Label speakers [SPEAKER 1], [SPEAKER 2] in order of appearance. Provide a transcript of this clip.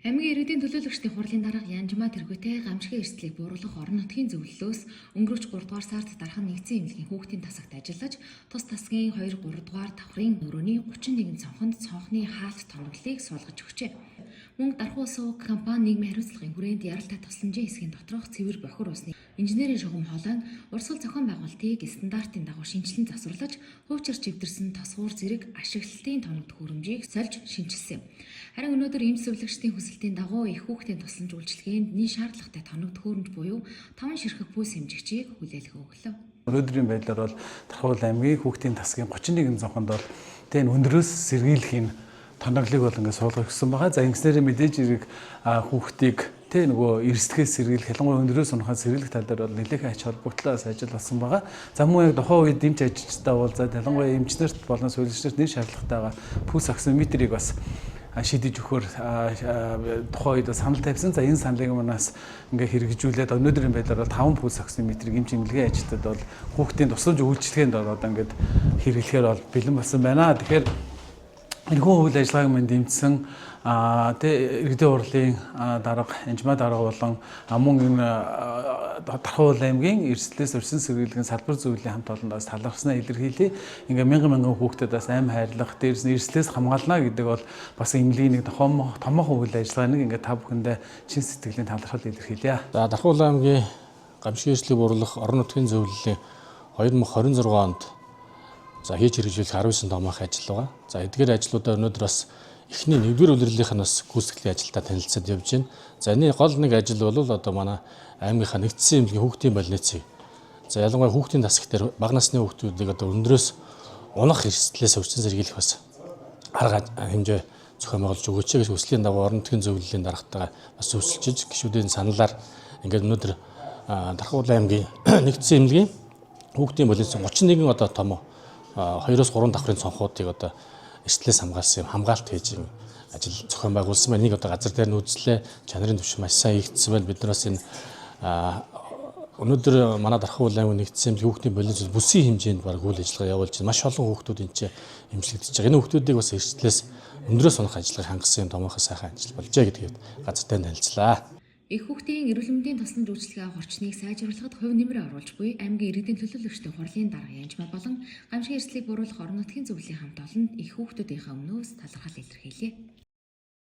[SPEAKER 1] Аймгийн иргэдийн төлөөлөгчдийн хурлын дарга Янжмаа тэргүүтэй гамшигын эрсдлийг бууруулах орон нутгийн зөвлөлөөс өнгөрөөч 3 дугаар сард дархан нэгдсэн эмнэлгийн хүүхдийн тасагт ажиллаж, тус тасгийн 2, 3 дугаар давхрын өрөөний 31 цонхонд цонхны хаалт тоноглолыг суулгаж өгчээ. Мөн дархуу сууг компани нийгмийн хариуцлагын хүрээнд яралтай тусламжийн хэсгийн доторх цэвэр бохир усны инженерийн шугам хоолойн урсгал зохион байгуулалтыг стандартын дагуу шинжилэн засварлаж, хуучир чивдэрсэн тосгуур зэрэг ашиглалтын тоног төхөөрөмжийг сольж шинжилсэн. Харин өнөөдөр эмч зөвлөгчдийн хүсэлтийн дагуу их хүүхдийн тусламж үйлчилгээнд нийт шаардлагатай тоног төхөөрөмж буюу 5 ширхэг пульс хэмжигчийг хүлээлгэн өглөө.
[SPEAKER 2] Өнөөдрийн байдлаар бол Дархуул аймгийн хүүхдийн тасгийн 31 зонхонд бол энэ өндрөөс сэргийлэх нь тоноглыг бол ингээд суулгах гэсэн байгаа. За ингэснээр мэдээж хэрэг хүүхдийг нөгөө эрсдэлээс сэргийлэх, ялангуяа өндрөөс унахаас сэргийлэх тал дээр бол нэлээхэн ач холбогдолтой ажил болсон байгаа. За мөн яг тухайн үед эмч ажилчдаа уулзаад ялангуяа эмчнэрт болон суульчнэрт нэр шаардлагатайгаа пульс оксиметрийг бас шийдэж өгөхөөр тухайн үед санал тавьсан. За энэ саналыг манаас ингээ хэрэгжүүлээд өнөөдрийн байдлаар бол 5 пульс оксиметрийг эмч эмнэлгийн ажилтнууд бол хүүхдийн тусламж үйлчилгээнд ороод ингээд хэрэглэхээр бол бэлэн болсон байна. Тэгэхээр энэхүү үйл ажиллагааг мань дэмжсэн иргэдийн хурлын дарга Янжмаа дарга болон мөн энэ Дархуул аймгийн эрсдлээс урьдчилан сэргийлэх салбар зөвлөлийн хамт олондоос талархснаа илэрхийлье. Ингээ мянган хүүхдэд бас аим хайрлах, дээрс нь эрсдлээс хамгаална гэдэг бол бас эмнэлгийн нэг томоохон үйл ажиллагаа нэг ингээ та бүхэндээ чин сэтгэлийн талархал илэрхийлье.
[SPEAKER 3] За Дархуул аймгийн гамшигын эрсдлийг бууруулах орон нутгийн зөвлөлийн 2026 онд за хийж хэрэгжүүлэх 19 томоохон ажил байгаа. За эдгээр ажлуудаа өнөөдөр бас эхний 1-р улирлынх нь бас гүйцэтгэлийн ажилдаа танилцаад явж байна. За энэ гол нэг ажил бол одоо манай аймгийнхаа нэгдсэн эмнэлгийн хүүхдийн больницыг за ялангуяа хүүхдийн тасаг дээр бага насны хүүхдүүдийг одоо өндрөөс унах эрсдлээс урьдчилан сэргийлэх бас арга хэмжээ зохион байгуулж өгөөч гэж хүслийн дагуу орон нутгийн зөвлөлийн даргатайгаа бас зөвшөлдөж гишүүдийн саналаар ингээд өнөөдөр Дархуул аймгийн нэгдсэн эмнэлгийн хүүхдийн больницын 31 одоо том 2-3 давхрын цонхуудыг одоо эрсдлээс хамгаалсан хамгаалт хийж ажил зохион байгуулсан байна. Нэг одоо газар дээр нь үзлээ, чанарын түвшин маш сайн хийгдсэн байна. Бид нараас энэ өнөөдөр манай Дархуул аймгийн нэгдсэн хүүхдийн больниц бүсийн хэмжээнд баг үйл ажиллагаа явуулж байна. Маш олон хүүхдүүд энэ чинь эмчлэгдэж байгаа. Энэ хүүхдүүдийг бас эрсдлээс өндрөөс унах ажиллагааг хангасан томоохон сайхан ажил болжээ гэдгийг газар дээр танилцлаа.
[SPEAKER 1] Их хүүхдийн эрүүл мэндийн тусламж үйлчилгээ авах орчныг сайжруулахад хувь нэмрээ оруулж буй аймгийн иргэдийн төлөөлөгчдийн хурлын дарга Янжмаа болон гамшигын эрсдлийг бууруулах орон нутгийн зөвлөлийн хамт олонд их хүүхдүүдийнхээ өмнөөс талархал илэрхийлье.